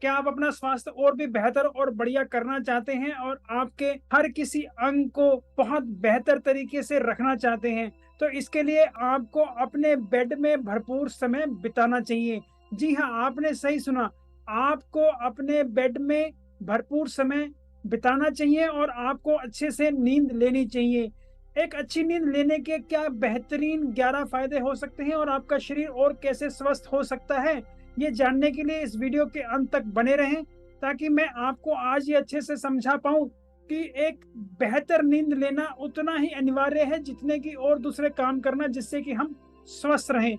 क्या आप अपना स्वास्थ्य और भी बेहतर और बढ़िया करना चाहते हैं और आपके हर किसी अंग को बहुत बेहतर तरीके से रखना चाहते हैं, तो इसके लिए आपको अपने बेड में भरपूर समय बिताना चाहिए। जी हाँ, आपने सही सुना। आपको अपने बेड में भरपूर समय बिताना चाहिए और आपको अच्छे से नींद लेनी चाहिए। एक अच्छी नींद लेने के क्या बेहतरीन 11 फायदे हो सकते हैं और आपका शरीर और कैसे स्वस्थ हो सकता है, ये जानने के लिए इस वीडियो के अंत तक बने रहें, ताकि मैं आपको आज ये अच्छे से समझा पाऊँ कि एक बेहतर नींद लेना उतना ही अनिवार्य है जितने कि और दूसरे काम करना, जिससे कि हम स्वस्थ रहें।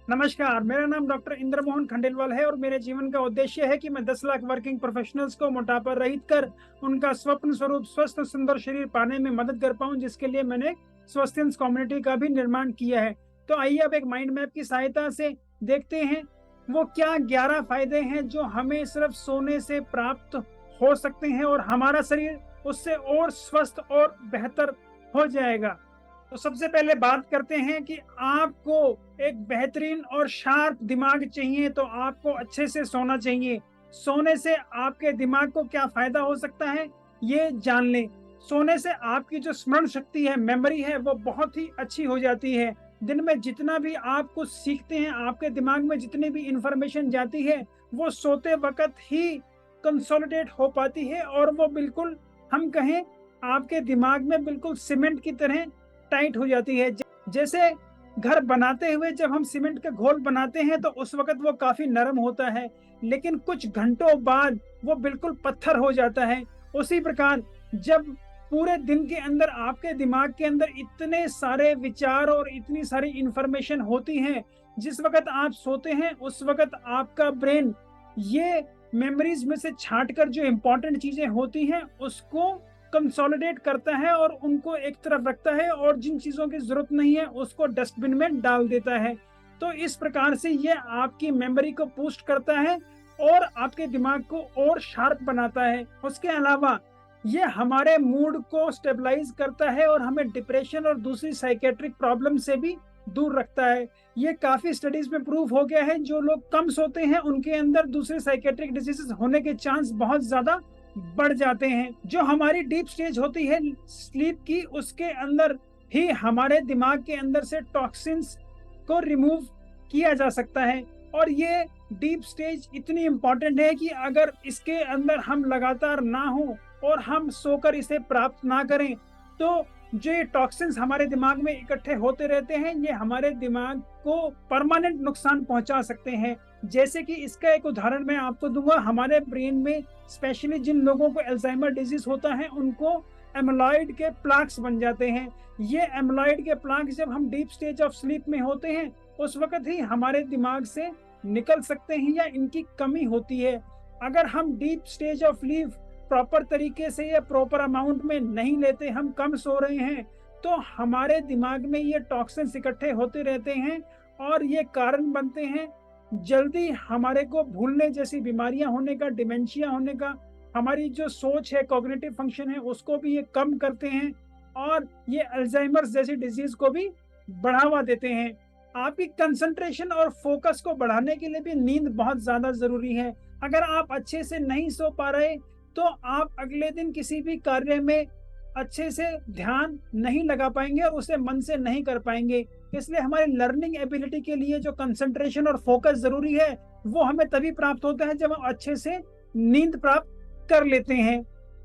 नमस्कार, मेरा नाम डॉक्टर इंद्र मोहन खंडेलवाल है और मेरे जीवन का उद्देश्य है कि मैं 10 लाख वर्किंग प्रोफेशनल्स को मोटापा रहित कर उनका स्वप्न स्वरूप स्वस्थ और सुंदर शरीर पाने में मदद कर पाऊं, जिसके लिए मैंने स्वस्थेंस कम्युनिटी का भी निर्माण किया है। तो आइए अब एक माइंड मैप की सहायता से देखते हैं वो क्या 11 फायदे हैं जो हमें सिर्फ सोने से प्राप्त हो सकते हैं और हमारा शरीर उससे और स्वस्थ और बेहतर हो जाएगा। तो सबसे पहले बात करते हैं कि आपको एक बेहतरीन और शार्प दिमाग चाहिए तो आपको अच्छे से सोना चाहिए। सोने से आपके दिमाग को क्या फायदा हो सकता है, ये जान लें। सोने से आपकी जो स्मरण शक्ति है, मेमोरी है, वो बहुत ही अच्छी हो जाती है। दिन में जितना भी आप कुछ सीखते हैं, आपके दिमाग में जितनी भी इंफॉर्मेशन जाती है, वो सोते वक्त ही कंसोलिडेट हो पाती है और वो बिल्कुल, हम कहें, आपके दिमाग में बिल्कुल सीमेंट की तरह टाइट हो जाती है। जैसे घर बनाते हुए जब हम सीमेंट का घोल बनाते हैं तो उस वक्त वो काफी नरम होता है, लेकिन कुछ घंटों बाद वो बिल्कुल पत्थर हो जाता है। उसी प्रकार जब पूरे दिन के अंदर आपके दिमाग के अंदर इतने सारे विचार और इतनी सारी इंफॉर्मेशन होती है, जिस वक्त आप सोते हैं उस वक्त आपका ब्रेन ये मेमोरीज में से छांट कर जो इंपॉर्टेंट चीजें होती हैं उसको कंसोलिडेट करता है और उनको एक तरफ रखता है और जिन चीजों की जरूरत नहीं है उसको डस्टबिन में डाल देता है। तो इस प्रकार से ये आपकी मेमोरी को बूस्ट करता है और आपके दिमाग को और शार्प बनाता है। उसके अलावा ये हमारे मूड को स्टेबलाइज करता है और हमें डिप्रेशन और दूसरी साइकेट्रिक प्रॉब्लम से भी दूर रखता है। ये काफी स्टडीज में प्रूव हो गया है, जो लोग कम सोते हैं उनके अंदर दूसरे साइकेट्रिक डिजीजेस होने के चांस बहुत ज्यादा बढ़ जाते हैं। जो हमारी डीप स्टेज होती है स्लीप की, उसके अंदर ही हमारे दिमाग के अंदर से टॉक्सिन्स को रिमूव किया जा सकता है और ये डीप स्टेज इतनी इंपॉर्टेंट है कि अगर इसके अंदर हम लगातार ना हो और हम सोकर इसे प्राप्त ना करें तो जो ये टॉक्सिन्स हमारे दिमाग में इकट्ठे होते रहते हैं, ये हमारे दिमाग को परमानेंट नुकसान पहुंचा सकते हैं। जैसे कि इसका एक उदाहरण मैं आपको दूंगा। हमारे ब्रेन में स्पेशली जिन लोगों को अल्जाइमर डिजीज होता है उनको एमोलॉइड के प्लाक्स बन जाते हैं। ये एमोलॉइड के प्लाक्स जब हम डीप स्टेज ऑफ स्लीप में होते हैं उस वक्त ही हमारे दिमाग से निकल सकते हैं या इनकी कमी होती है। अगर हम deep stage of sleep proper तरीके से या प्रॉपर अमाउंट में नहीं लेते, हम कम सो रहे हैं, तो हमारे दिमाग में ये टॉक्सिन्स इकट्ठे होते रहते हैं और ये कारण बनते हैं जल्दी हमारे को भूलने जैसी बीमारियां होने का, डिमेंशिया होने का। हमारी जो सोच है, कॉग्निटिव फंक्शन है, उसको भी ये कम करते हैं और ये अल्जाइमर्स जैसी डिजीज को भी बढ़ावा देते हैं। आपकी कंसंट्रेशन और फोकस को बढ़ाने के लिए भी नींद बहुत ज्यादा जरूरी है। अगर आप अच्छे से नहीं सो पा रहे तो आप अगले दिन किसी भी कार्य में अच्छे से ध्यान नहीं लगा पाएंगे और उसे मन से नहीं कर पाएंगे। इसलिए हमारी लर्निंग एबिलिटी के लिए जो कंसंट्रेशन और फोकस जरूरी है वो हमें तभी प्राप्त होता है जब हम अच्छे से नींद प्राप्त कर लेते हैं।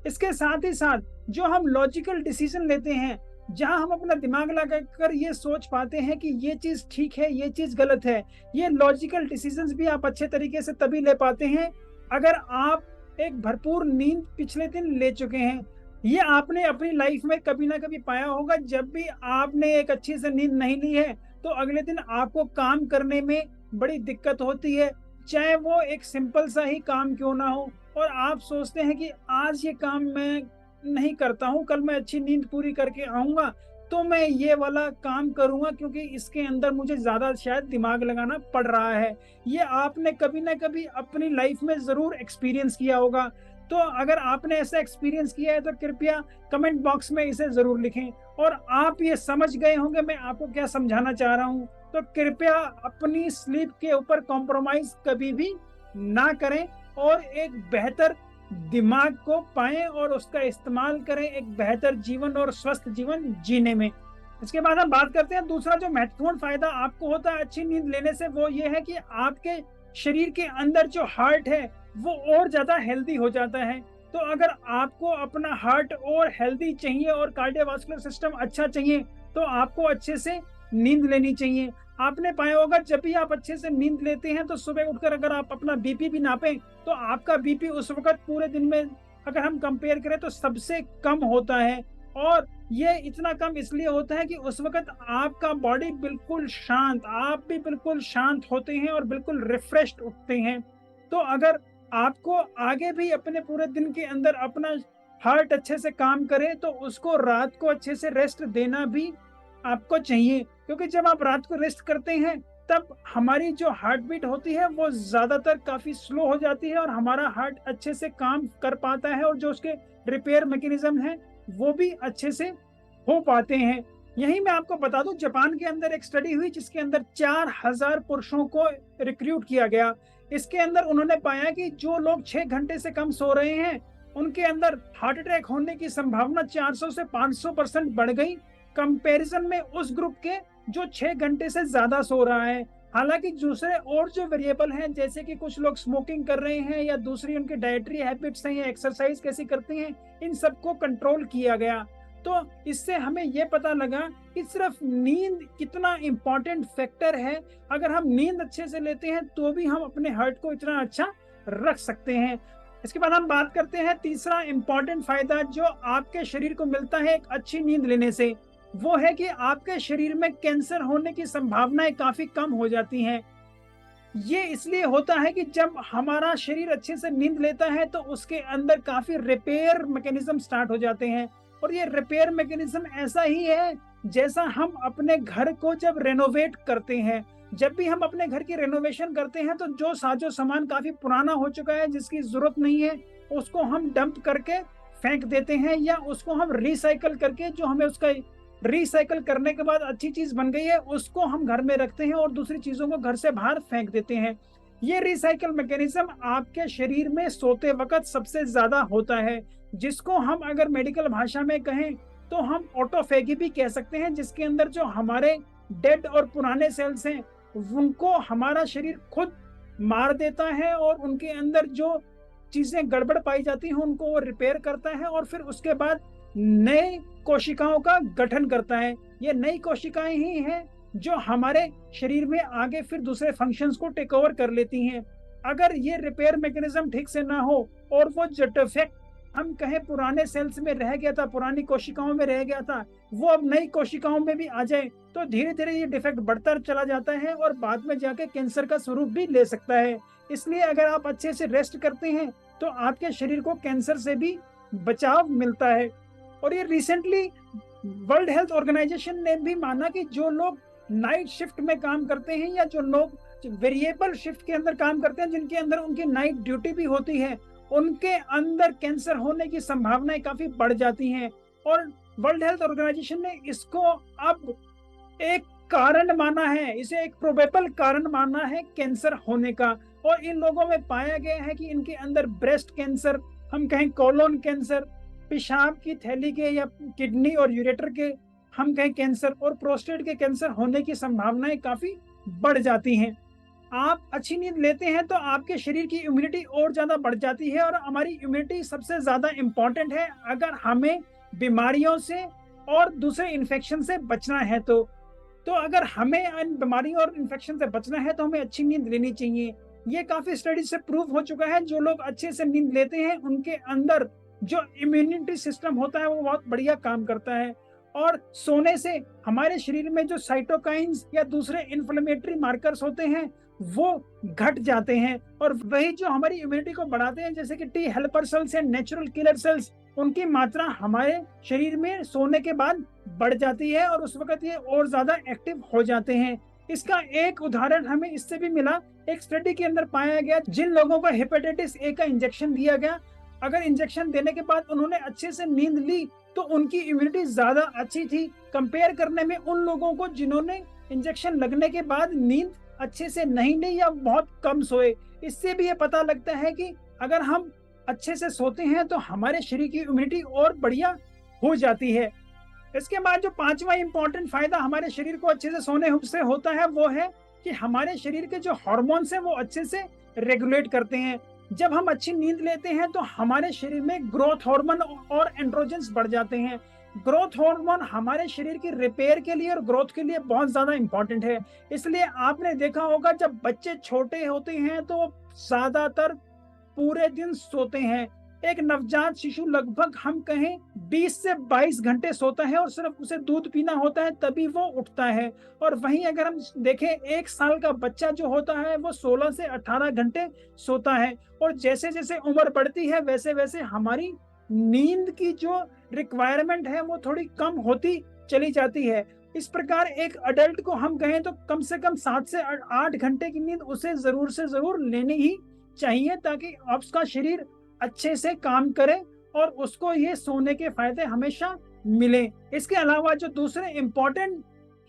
इसके साथ ही साथ जो हम लॉजिकल डिसीजन लेते हैं, जहां हम अपना दिमाग लगाकर ये सोच पाते हैं कि ये चीज ठीक है, ये चीज गलत है, ये लॉजिकल डिसीजंस भी आप अच्छे तरीके से तभी ले पाते हैं अगर आप एक भरपूर नींद पिछले दिन ले चुके हैं। ये आपने अपनी लाइफ में कभी ना कभी पाया होगा, जब भी आपने एक अच्छी से नींद नहीं ली है तो अगले दिन आपको काम करने में बड़ी दिक्कत होती है, चाहे वो एक सिंपल सा ही काम क्यों ना हो, और आप सोचते हैं कि आज ये काम मैं नहीं करता हूँ, कल मैं अच्छी नींद पूरी करके आऊंगा तो मैं ये वाला काम करूंगा क्योंकि इसके अंदर मुझे ज्यादा शायद दिमाग लगाना पड़ रहा है। ये आपने कभी ना कभी अपनी लाइफ में जरूर एक्सपीरियंस किया होगा। तो अगर आपने ऐसा एक्सपीरियंस किया है तो कृपया कमेंट बॉक्स में इसे जरूर लिखें और आप ये समझ गए होंगे मैं आपको क्या समझाना चाह रहा हूँ। तो कृपया अपनी स्लीप के ऊपर कॉम्प्रोमाइज कभी भी ना करें और एक बेहतर दिमाग को पाएं और उसका इस्तेमाल करें एक बेहतर जीवन और स्वस्थ जीवन जीने में। इसके बाद हम बात करते हैं दूसरा जो महत्वपूर्ण फायदा आपको होता है अच्छी नींद लेने से, वो ये है कि आपके शरीर के अंदर जो हार्ट है वो और ज्यादा हेल्दी हो जाता है। तो अगर आपको अपना हार्ट और हेल्दी चाहिए और कार्डियोवास्कुलर सिस्टम अच्छा चाहिए तो आपको अच्छे से नींद लेनी चाहिए। आपने पाया होगा जब भी आप अच्छे से नींद लेते हैं तो सुबह उठकर अगर आप अपना बीपी भी नापें तो आपका बीपी उस वक्त पूरे दिन में अगर हम कंपेयर करें तो सबसे कम होता है। और ये इतना कम इसलिए होता है कि उस वक्त आपका बॉडी बिल्कुल शांत, आप भी बिल्कुल शांत होते हैं और बिल्कुल रिफ्रेश्ड उठते हैं। तो अगर आपको आगे भी अपने पूरे दिन के अंदर अपना हार्ट अच्छे से काम करे तो उसको रात को अच्छे से रेस्ट देना भी आपको चाहिए, क्योंकि जब आप रात को रेस्ट करते हैं तब हमारी जो हार्ट बीट होती है वो ज्यादातर काफी स्लो हो जाती है और हमारा हार्ट अच्छे से काम कर पाता है और जो उसके रिपेयर मैकेनिज्म है वो भी अच्छे से हो पाते हैं। यही मैं आपको बता दूं, जापान के अंदर एक स्टडी हुई जिसके अंदर 4000 पुरुषों को रिक्रूट किया गया। इसके अंदर उन्होंने पाया कि जो लोग 6 घंटे से कम सो रहे हैं उनके अंदर हार्ट अटैक होने की संभावना 400 से 500% बढ़ गई, कंपैरिजन में उस ग्रुप के जो 6 घंटे से ज्यादा सो रहा है। हालांकि दूसरे और जो वेरिएबल हैं जैसे कि कुछ लोग स्मोकिंग कर रहे हैं या दूसरी उनकी डाइटरी हैबिट्स हैं या एक्सरसाइज कैसी करते हैं, इन सबको कंट्रोल किया गया। तो इससे हमें यह पता लगा कि सिर्फ नींद कितना इंपॉर्टेंट फैक्टर है। अगर हम नींद अच्छे से लेते हैं तो भी हम अपने हार्ट को इतना अच्छा रख सकते हैं। इसके बाद हम बात करते हैं तीसरा इंपॉर्टेंट फायदा जो आपके शरीर को मिलता है एक अच्छी नींद लेने से, वो है कि आपके शरीर में कैंसर होने की संभावनाएं काफी कम हो जाती हैं। ये इसलिए होता है कि जब हमारा शरीर अच्छे से नींद लेता है तो उसके अंदर काफी रिपेयर मैकेनिज्म स्टार्ट हो जाते हैं। और ये रिपेयर मैकेनिज्म ऐसा ही है जैसा हम अपने घर को जब रेनोवेट करते हैं। जब भी हम अपने घर की रेनोवेशन करते हैं तो जो साजो सामान काफी पुराना हो चुका है जिसकी जरूरत नहीं है उसको हम डंप करके फेंक देते हैं, या उसको हम रिसाइकल करके जो हमें उसका रिसाइकल करने के बाद अच्छी चीज बन गई है उसको हम घर में रखते हैं और दूसरी चीजों को घर से बाहर फेंक देते हैं। ये रिसाइकल मैकेनिज्म आपके शरीर में सोते वक्त सबसे ज्यादा होता है, जिसको हम अगर मेडिकल भाषा में कहें तो हम ऑटोफेगी भी कह सकते हैं, जिसके अंदर जो हमारे डेड और पुराने सेल्स हैं उनको हमारा शरीर खुद मार देता है और उनके अंदर जो चीजें गड़बड़ पाई जाती हैं उनको वो रिपेयर करता है और फिर उसके बाद नए कोशिकाओं का गठन करता है। ये नई कोशिकाएं ही हैं जो हमारे शरीर में आगे फिर दूसरे फंक्शंस को टेक ओवर कर लेती हैं। अगर ये रिपेयर मैकेनिज्म ठीक से ना हो और वो जो डिफेक्ट हम कहें पुराने सेल्स में रह गया था, पुरानी कोशिकाओं में रह गया था, वो अब नई कोशिकाओं में भी आ जाए तो धीरे धीरे ये डिफेक्ट बढ़ता चला जाता है और बाद में जाके कैंसर का स्वरूप भी ले सकता है। इसलिए अगर आप अच्छे से रेस्ट करते हैं तो आपके शरीर को कैंसर से भी बचाव मिलता है। और ये रिसेंटली वर्ल्ड हेल्थ ऑर्गेनाइजेशन ने भी माना कि जो लोग नाइट शिफ्ट में काम करते हैं या जो लोग वेरिएबल शिफ्ट के अंदर काम करते हैं जिनके अंदर उनकी नाइट ड्यूटी भी होती है, उनके अंदर कैंसर होने की संभावनाएं काफी बढ़ जाती हैं। और वर्ल्ड हेल्थ ऑर्गेनाइजेशन ने इसको अब एक कारण माना है, इसे एक प्रोबेबल कारण माना है कैंसर होने का। और इन लोगों में पाया गया है कि इनके अंदर ब्रेस्ट कैंसर, हम कहें कोलोन कैंसर, पेशाब की थैली के या किडनी और यूरेटर के हम कहें कैंसर और प्रोस्टेट के कैंसर होने की संभावनाएं काफी बढ़ जाती हैं। आप अच्छी नींद लेते हैं तो आपके शरीर की इम्यूनिटी और ज्यादा बढ़ जाती है और हमारी इम्यूनिटी सबसे ज्यादा इंपॉर्टेंट है अगर हमें बीमारियों से और दूसरे इन्फेक्शन से बचना है। तो अगर हमें इन बीमारियों और इन्फेक्शन से बचना है तो हमें अच्छी नींद लेनी चाहिए। ये काफी स्टडी से प्रूव हो चुका है, जो लोग अच्छे से नींद लेते हैं उनके अंदर जो इम्यूनिटी सिस्टम होता है वो बहुत बढ़िया काम करता है। और सोने से हमारे शरीर में जो साइटोकाइंस या दूसरे इन्फ्लेमेटरी मार्कर्स होते हैं वो घट जाते हैं और वही जो हमारी इम्यूनिटी को बढ़ाते हैं जैसे कि टी हेल्पर सेल्स या नेचुरल किलर सेल्स, उनकी मात्रा हमारे शरीर में सोने के बाद बढ़ जाती है और उस वक्त ये और ज्यादा एक्टिव हो जाते हैं। इसका एक उदाहरण हमें इससे भी मिला। एक स्टडी के अंदर पाया गया जिन लोगों को हेपेटाइटिस ए का इंजेक्शन दिया गया, अगर इंजेक्शन देने के बाद उन्होंने अच्छे से नींद ली तो उनकी इम्यूनिटी ज्यादा अच्छी थी कंपेयर करने में उन लोगों को जिन्होंने इंजेक्शन लगने के बाद नींद अच्छे से नहीं ली या बहुत कम सोए। इससे भी ये पता लगता है कि अगर हम अच्छे से सोते हैं तो हमारे शरीर की इम्यूनिटी और बढ़िया हो जाती है। इसके बाद जो पांचवा इंपॉर्टेंट फायदा हमारे शरीर को अच्छे से सोने से होता है वो है कि हमारे शरीर के जो हार्मोन्स हैं वो अच्छे से रेगुलेट करते हैं। जब हम अच्छी नींद लेते हैं तो हमारे शरीर में ग्रोथ हार्मोन और एंड्रोजन्स बढ़ जाते हैं। ग्रोथ हार्मोन हमारे शरीर की रिपेयर के लिए और ग्रोथ के लिए बहुत ज्यादा इंपॉर्टेंट है। इसलिए आपने देखा होगा जब बच्चे छोटे होते हैं तो ज्यादातर पूरे दिन सोते हैं। एक नवजात शिशु लगभग हम कहें 20 से 22 घंटे सोता है और सिर्फ उसे दूध पीना होता है तभी वो उठता है। और वहीं अगर हम देखें 1 साल का बच्चा जो होता है वो 16 से 18 घंटे सोता है। और जैसे जैसे उम्र बढ़ती है वैसे वैसे हमारी नींद की जो रिक्वायरमेंट है वो थोड़ी कम होती चली जाती है। इस प्रकार एक अडल्ट को हम कहें तो कम से कम 7 से 8 घंटे की नींद उसे जरूर से जरूर लेनी ही चाहिए ताकि उसका शरीर अच्छे से काम करे और उसको ये सोने के फायदे हमेशा मिले। इसके अलावा जो दूसरे इंपॉर्टेंट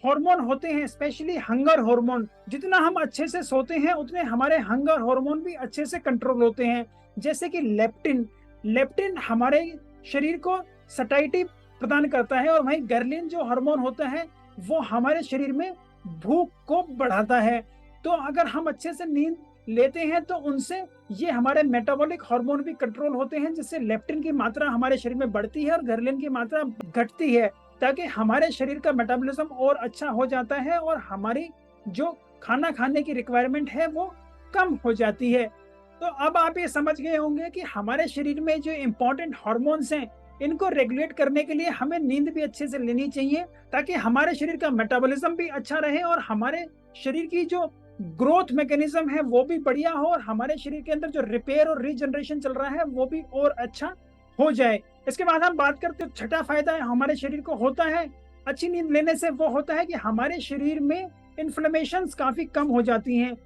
हार्मोन होते हैं स्पेशली हंगर हार्मोन, जितना हम अच्छे से सोते हैं उतने हमारे हंगर हार्मोन भी अच्छे से कंट्रोल होते हैं। जैसे कि लेप्टिन, लेप्टिन हमारे शरीर को सटाइटी प्रदान करता है और वहीं गर्लिन जो हार्मोन होता है वो हमारे शरीर में भूख को बढ़ाता है। तो अगर हम अच्छे से नींद लेते हैं तो उनसे ये हमारे मेटाबॉलिक हार्मोन भी कंट्रोल होते हैं जिससे लेप्टिन की मात्रा हमारे शरीर में बढ़ती है और गर्लिन की मात्रा घटती है ताकि हमारे शरीर का मेटाबॉलिज्म और अच्छा हो जाता है और हमारी जो खाना खाने की रिक्वायरमेंट है वो कम हो जाती है। तो अब आप ये समझ गए होंगे कि हमारे शरीर में जो इम्पोर्टेंट हार्मोन्स हैं इनको रेगुलेट करने के लिए हमें नींद भी अच्छे से लेनी चाहिए ताकि हमारे शरीर का मेटाबॉलिज्म भी अच्छा रहे और हमारे शरीर की जो ग्रोथ मैकेनिज्म है वो भी बढ़िया हो और हमारे शरीर के अंदर जो रिपेयर और रीजनरेशन चल रहा है वो भी और अच्छा हो जाए। इसके बाद हम बात करते हैं छठा फायदा है हमारे शरीर को होता है अच्छी नींद लेने से, वो होता है कि हमारे शरीर में इन्फ्लेमेशंस काफी कम हो जाती हैं।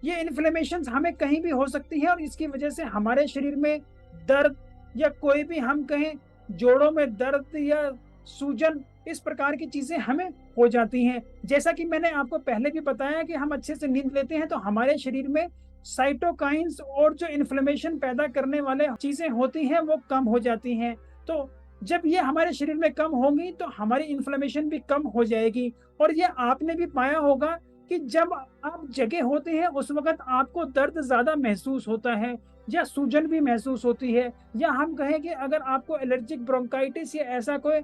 ये इन्फ्लेमेशंस हमें कहीं भी हो सकती है और इसकी वजह से हमारे शरीर में दर्द या कोई भी हम कहें जोड़ों में दर्द या सूजन इस प्रकार की चीजें हमें हो जाती हैं। जैसा कि मैंने आपको पहले भी बताया कि हम अच्छे से नींद लेते हैं तो हमारे शरीर में साइटोकाइंस और जो इन्फ्लेमेशन पैदा करने वाले चीजें होती हैं वो कम हो जाती हैं। तो जब ये हमारे शरीर में कम होंगी तो हमारी इन्फ्लेमेशन भी कम हो जाएगी। और ये आपने भी पाया होगा कि जब आप जगे होते हैं उस वक्त आपको दर्द ज्यादा महसूस होता है या सूजन भी महसूस होती है, या हम कहें कि अगर आपको एलर्जिक ब्रोंकाइटिस या ऐसा कोई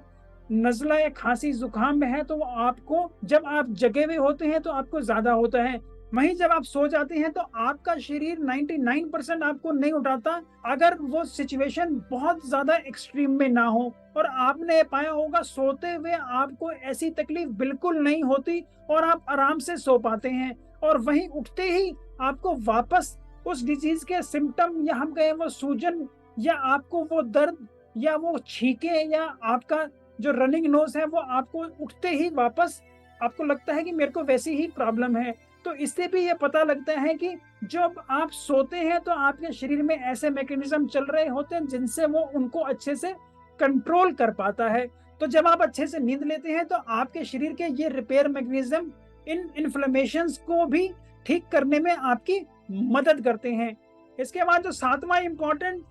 नजला या खांसी जुकाम में है तो आपको जब आप जगे हुए होते हैं तो आपको ज्यादा होता है। वहीं जब आप सो जाते हैं तो आपका शरीर 99% आपको नहीं उठाता अगर वो सिचुएशन बहुत ज्यादा एक्सट्रीम में ना हो। और आपने पाया होगा सोते हुए आपको ऐसी तकलीफ बिल्कुल नहीं होती और आप आराम से सो पाते हैं। और वहीं उठते ही आपको वापस उस डिजीज के सिम्टम या हम कहें वो सूजन या आपको वो दर्द या वो छींके या आपका जो रनिंग नोज है वो आपको उठते ही वापस आपको लगता है कि मेरे को वैसी ही प्रॉब्लम है। तो इससे भी ये पता लगता है कि जब आप सोते हैं तो आपके शरीर में ऐसे मैकेनिज्म चल रहे होते हैं जिनसे वो उनको अच्छे से कंट्रोल कर पाता है। तो जब आप अच्छे से नींद लेते हैं तो आपके शरीर के ये रिपेयर मैकेनिज्म इन इन्फ्लेमेशंस को भी ठीक करने में आपकी मदद करते हैं। इसके बाद जो सातवां इंपॉर्टेंट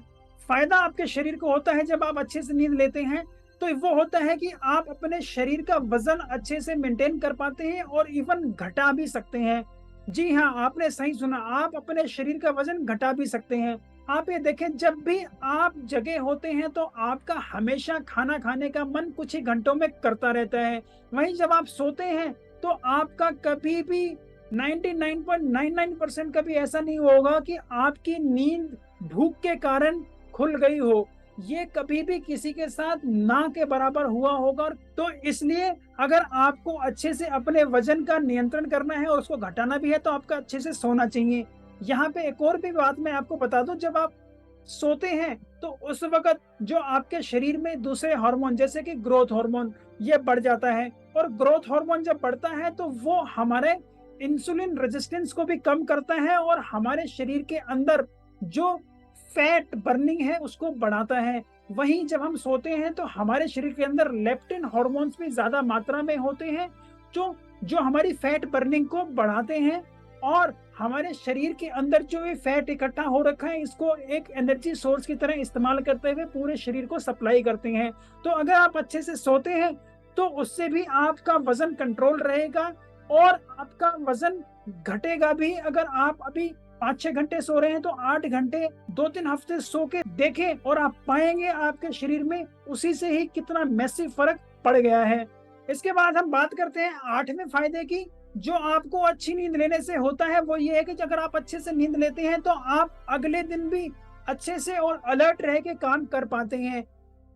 फायदा आपके शरीर को होता है जब आप अच्छे से नींद लेते हैं तो वो होता है कि आप अपने शरीर का वजन अच्छे से मेंटेन कर पाते हैं और इवन घटा भी सकते हैं। जी हाँ, आपने सही सुना, आप अपने शरीर का वजन घटा भी सकते हैं। आप ये देखें जब भी आप जगे होते हैं तो आपका हमेशा खाना खाने का मन कुछ ही घंटों में करता रहता है। वहीं जब आप सोते हैं तो आपका कभी भी 99.99% कभी ऐसा नहीं होगा कि आपकी नींद भूख के कारण खुल गई हो। ये कभी भी किसी के साथ ना के बराबर हुआ होगा। तो इसलिए अगर आपको अच्छे से अपने वजन का नियंत्रण करना है और उसको घटाना भी है तो आपका अच्छे से सोना चाहिए। यहाँ पे एक और भी बात मैं आपको बता दूं, जब आप सोते हैं तो उस वक्त जो आपके शरीर में दूसरे हार्मोन जैसे कि ग्रोथ हार्मोन ये बढ़ जाता है। और ग्रोथ हार्मोन जब बढ़ता है तो वो हमारे इंसुलिन रेजिस्टेंस को भी कम करता है और हमारे शरीर के अंदर जो फैट बर्निंग है उसको बढ़ाता है। वहीं जब हम सोते हैं तो हमारे शरीर के अंदर लेप्टिन हार्मोन्स भी ज्यादा मात्रा में होते हैं जो जो हमारी फैट बर्निंग को बढ़ाते हैं और हमारे शरीर के अंदर जो ये फैट इकट्ठा हो रखा है, इसको एक एनर्जी सोर्स की तरह इस्तेमाल करते हुए पूरे शरीर को सप्लाई करते हैं। तो अगर आप अच्छे से सोते हैं तो उससे भी आपका वजन कंट्रोल रहेगा और आपका वजन घटेगा भी। अगर आप अभी 5-6 घंटे सो रहे हैं तो 8 घंटे 2-3 हफ्ते सो के देखें और आप पाएंगे आपके शरीर में उसी से ही कितना मैसिव फर्क पड़ गया है। इसके बाद हम बात करते हैं 8वें फायदे की, जो आपको अच्छी नींद लेने से होता है। वो ये है कि अगर आप अच्छे से नींद लेते हैं तो आप अगले दिन भी अच्छे से और अलर्ट रह के काम कर पाते हैं,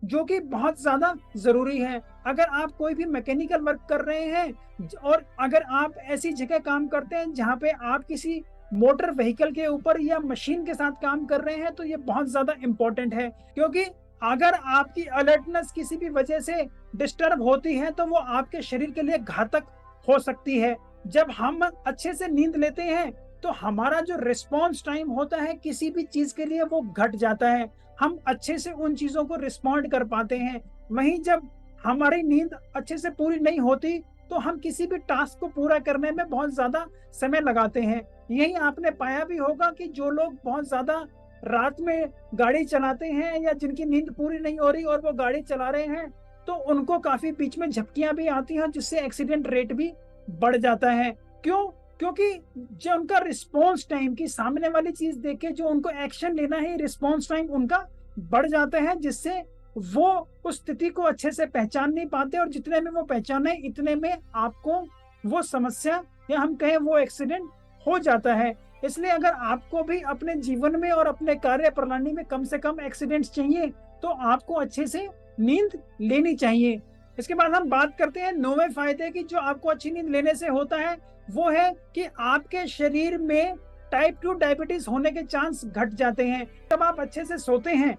जो कि बहुत ज्यादा जरूरी है। अगर आप कोई भी मैकेनिकल वर्क कर रहे हैं और अगर आप ऐसी जगह काम करते हैं जहाँ पे आप किसी मोटर व्हीकल के ऊपर या मशीन के साथ काम कर रहे हैं, तो ये बहुत ज्यादा इंपॉर्टेंट है। क्योंकि अगर आपकी अलर्टनेस किसी भी वजह से डिस्टर्ब होती है तो वो आपके शरीर के लिए घातक हो सकती है। जब हम अच्छे से नींद लेते हैं तो हमारा जो रिस्पॉन्स टाइम होता है किसी भी चीज के लिए वो घट जाता है। हम अच्छे से उन चीजों को रिस्पॉन्ड कर पाते हैं। वहीं जब हमारी नींद अच्छे से पूरी नहीं होती तो हम किसी भी टास्क को पूरा करने में बहुत ज्यादा समय लगाते हैं। यही आपने पाया भी होगा कि जो लोग बहुत ज्यादा रात में गाड़ी चलाते हैं या जिनकी नींद पूरी नहीं हो रही और वो गाड़ी चला रहे हैं, तो उनको काफी बीच में झपकियां भी आती हैं, जिससे एक्सीडेंट रेट भी बढ़ जाता है। क्यों? क्योंकि जो उनका रिस्पॉन्स टाइम की सामने वाली चीज देख के जो उनको एक्शन लेना है, रिस्पॉन्स टाइम उनका बढ़ जाता है, जिससे वो उस स्थिति को अच्छे से पहचान नहीं पाते और जितने में वो पहचाने इतने में आपको वो समस्या या हम कहें वो एक्सीडेंट हो जाता है। इसलिए अगर आपको भी अपने जीवन में और अपने कार्य प्रणाली में कम से कम एक्सीडेंट्स चाहिए तो आपको अच्छे से नींद लेनी चाहिए। इसके बाद हम बात करते हैं 9वें फायदे की, जो आपको अच्छी नींद लेने से होता है। वो है कि आपके शरीर में टाइप 2 डायबिटीज होने के चांस घट जाते हैं। जब आप अच्छे से सोते हैं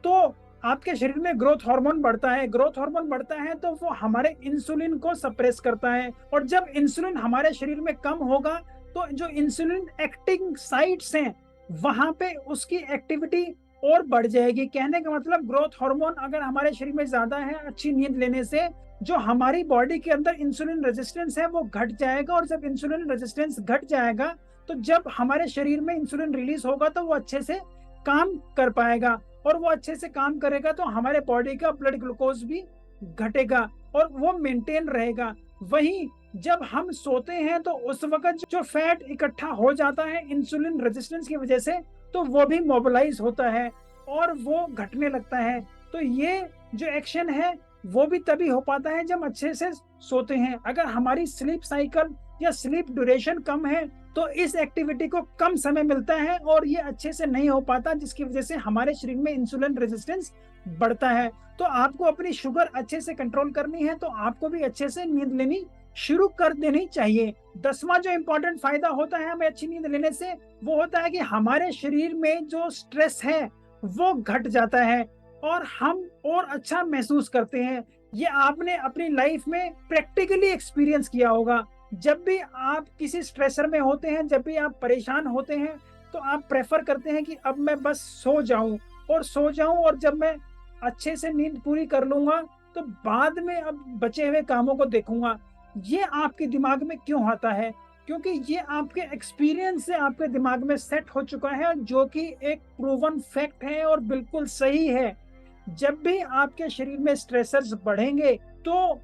तो आपके शरीर में ग्रोथ हार्मोन बढ़ता है। ग्रोथ हार्मोन बढ़ता है तो वो हमारे इंसुलिन को सप्रेस करता है, और जब इंसुलिन हमारे शरीर में कम होगा तो जो इंसुलिन एक्टिंग साइट्स हैं वहां पे उसकी एक्टिविटी और बढ़ जाएगी। कहने का मतलब ग्रोथ हार्मोन अगर हमारे शरीर में ज्यादा है, अच्छी नींद लेने से जो हमारी बॉडी के अंदर इंसुलिन रेजिस्टेंस है वो घट जाएगा, और जब इंसुलिन रेजिस्टेंस घट जाएगा तो जब हमारे शरीर में इंसुलिन रिलीज होगा तो वो अच्छे से काम कर पाएगा, और वो अच्छे से काम करेगा तो हमारे बॉडी का ब्लड ग्लूकोज भी घटेगा और वो मेंटेन रहेगा। वहीं जब हम सोते हैं तो उस वक्त जो फैट इकट्ठा हो जाता है इंसुलिन रेजिस्टेंस की वजह से, तो वो भी मोबिलाइज होता है और वो घटने लगता है। तो ये जो एक्शन है वो भी तभी हो पाता है जब अच्छे से सोते हैं। अगर हमारी स्लीप साइकिल या स्लीप ड्यूरेशन कम है तो इस एक्टिविटी को कम समय मिलता है और ये अच्छे से नहीं हो पाता, जिसकी वजह से हमारे शरीर में इंसुलिन रेजिस्टेंस बढ़ता है। तो आपको अपनी शुगर अच्छे से कंट्रोल करनी है तो आपको भी अच्छे से नींद लेनी शुरू कर देनी चाहिए। 10वां जो इंपॉर्टेंट फायदा होता है हमें अच्छी नींद लेने से, वो होता है कि हमारे शरीर में जो स्ट्रेस है वो घट जाता है और हम और अच्छा महसूस करते हैं। ये आपने अपनी लाइफ में प्रैक्टिकली एक्सपीरियंस किया होगा। जब भी आप किसी स्ट्रेसर में होते हैं, जब भी आप परेशान होते हैं, तो आप प्रेफर करते हैं कि अब मैं बस सो जाऊं और जब मैं अच्छे से नींद पूरी कर लूंगा तो बाद में अब बचे हुए कामों को देखूंगा। ये आपके दिमाग में क्यों आता है? क्योंकि ये आपके एक्सपीरियंस से आपके दिमाग में सेट हो चुका है, जो कि एक प्रूवन फैक्ट है और बिल्कुल सही है। जब भी आपके शरीर में स्ट्रेसर्स बढ़ेंगे तो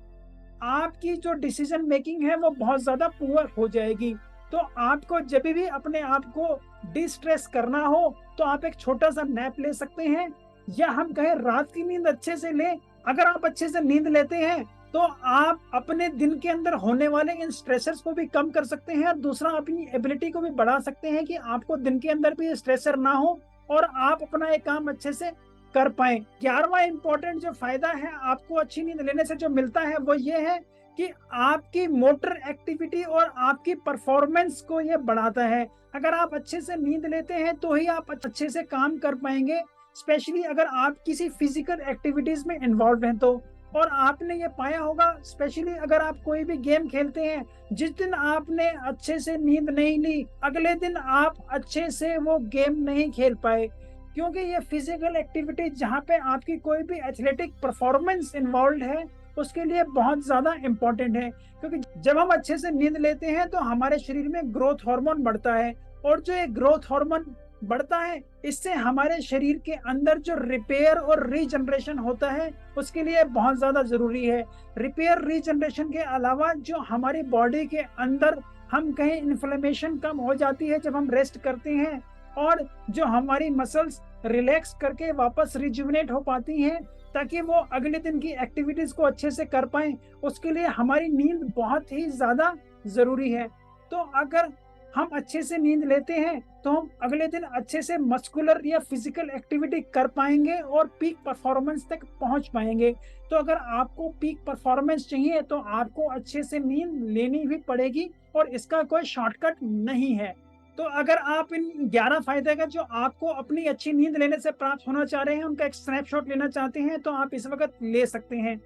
आपकी जो डिसीजन मेकिंग है वो बहुत ज्यादा पुअर हो जाएगी। तो आपको जब भी अपने आप को डिस्ट्रेस करना हो तो आप एक छोटा सा नैप ले सकते हैं, या हम कहें रात की नींद अच्छे से लें। अगर आप अच्छे से नींद लेते हैं तो आप अपने दिन के अंदर होने वाले इन स्ट्रेसर्स को भी कम कर सकते हैं, और दूसरा अपनी एबिलिटी को भी बढ़ा सकते हैं कि आपको दिन के अंदर भी स्ट्रेसर ना हो और आप अपना एक काम अच्छे से कर पाए। 11वां इंपॉर्टेंट जो फायदा है आपको अच्छी नींद लेने से जो मिलता है वो ये है कि आपकी मोटर एक्टिविटी और आपकी परफॉर्मेंस को ये बढ़ाता है। अगर आप अच्छे से नींद लेते हैं तो ही आप अच्छे से काम कर पाएंगे, स्पेशली अगर आप किसी फिजिकल एक्टिविटीज में इन्वॉल्व हैं तो। और आपने ये पाया होगा, स्पेशली अगर आप कोई भी गेम खेलते हैं, जिस दिन आपने अच्छे से नींद नहीं ली अगले दिन आप अच्छे से वो गेम नहीं खेल पाए, क्योंकि ये फिजिकल एक्टिविटी जहाँ पे आपकी कोई भी एथलेटिक परफॉर्मेंस इन्वॉल्व है उसके लिए बहुत ज्यादा इम्पोर्टेंट है। क्योंकि जब हम अच्छे से नींद लेते हैं तो हमारे शरीर में ग्रोथ हार्मोन बढ़ता है, और जो ये ग्रोथ हार्मोन बढ़ता है, इससे हमारे शरीर के अंदर जो रिपेयर और रीजनरेशन होता है उसके लिए बहुत ज्यादा जरूरी है। रिपेयर रीजनरेशन के अलावा जो हमारी बॉडी के अंदर हम कहीं इन्फ्लेमेशन कम हो जाती है जब हम रेस्ट करते हैं, और जो हमारी मसल्स रिलैक्स करके वापस रिजुविनेट हो पाती हैं ताकि वो अगले दिन की एक्टिविटीज को अच्छे से कर पाएं, उसके लिए हमारी नींद बहुत ही ज्यादा जरूरी है। तो अगर हम अच्छे से नींद लेते हैं तो हम अगले दिन अच्छे से मस्कुलर या फिजिकल एक्टिविटी कर पाएंगे और पीक परफॉर्मेंस तक पहुंच पाएंगे। तो अगर आपको पीक परफॉर्मेंस चाहिए तो आपको अच्छे से नींद लेनी भी पड़ेगी, और इसका कोई शॉर्टकट नहीं है। तो अगर आप इन 11 फायदे का जो आपको अपनी अच्छी नींद लेने से प्राप्त होना चाह रहे हैं उनका एक स्नैपशॉट लेना चाहते हैं तो आप इस वक्त ले सकते हैं।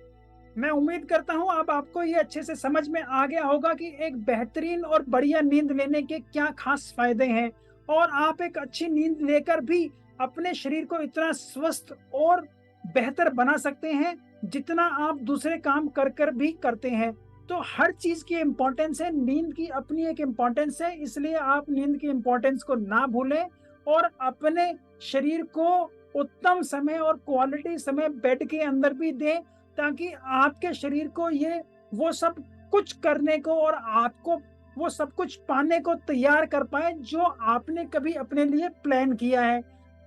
मैं उम्मीद करता हूं अब आपको ये अच्छे से समझ में आ गया होगा कि एक बेहतरीन और बढ़िया नींद लेने के क्या खास फायदे हैं, और आप एक अच्छी नींद लेकर भी अपने शरीर को इतना स्वस्थ और बेहतर बना सकते हैं जितना आप दूसरे काम कर कर भी करते हैं। तो हर चीज की इम्पोर्टेंस है, नींद की अपनी एक इम्पोर्टेंस है, इसलिए आप नींद की इम्पोर्टेंस को ना भूलें और अपने शरीर को उत्तम समय और क्वालिटी समय बेड के अंदर भी दें, ताकि आपके शरीर को ये वो सब कुछ करने को और आपको वो सब कुछ पाने को तैयार कर पाए जो आपने कभी अपने लिए प्लान किया है।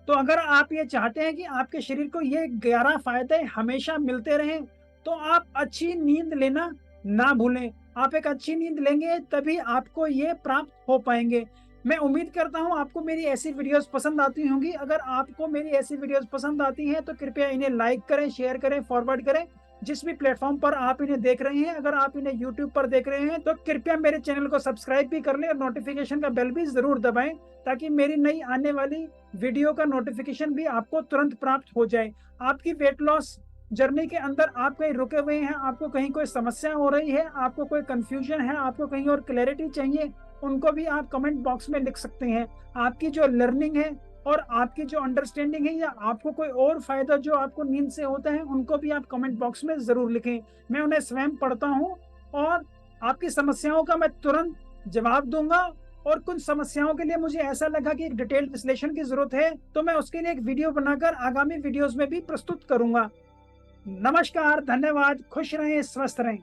तो अगर आप ये चाहते हैं कि आपके शरीर को ये 11 फायदे हमेशा मिलते रहें तो आप अच्छी नींद लेना ना भूलें। आप एक अच्छी नींद लेंगे तभी आपको ये प्राप्त हो पाएंगे। मैं उम्मीद करता हूं आपको मेरी ऐसी वीडियोस पसंद आती होंगी। अगर आपको मेरी ऐसी वीडियोस पसंद आती हैं तो कृपया इन्हें लाइक करें, शेयर करें, फॉरवर्ड करें जिस भी प्लेटफॉर्म पर आप इन्हें देख रहे हैं। अगर आप इन्हें यूट्यूब पर देख रहे हैं तो कृपया मेरे चैनल को सब्सक्राइब भी कर लें और नोटिफिकेशन का बेल भी जरूर दबाएं, ताकि मेरी नई आने वाली वीडियो का नोटिफिकेशन भी आपको तुरंत प्राप्त हो जाए। आपकी वेट लॉस जर्नी के अंदर आप कहीं रुके हुए हैं, आपको कहीं कोई समस्या हो रही है, आपको कोई कंफ्यूजन है, आपको कहीं और क्लैरिटी चाहिए, उनको भी आप कमेंट बॉक्स में लिख सकते हैं। आपकी जो लर्निंग है और आपकी जो अंडरस्टैंडिंग है या आपको कोई और फायदा जो आपको नींद से होता है उनको भी आप कमेंट बॉक्स में जरूर लिखें। मैं उन्हें स्वयं पढ़ता हूं और आपकी समस्याओं का मैं तुरंत जवाब दूंगा। और कुछ समस्याओं के लिए मुझे ऐसा लगा कि एक डिटेल्ड विश्लेषण की जरूरत है तो मैं उसके लिए एक वीडियो बनाकर आगामी वीडियोस में भी प्रस्तुत करूंगा। नमस्कार, धन्यवाद, खुश रहें, स्वस्थ रहें।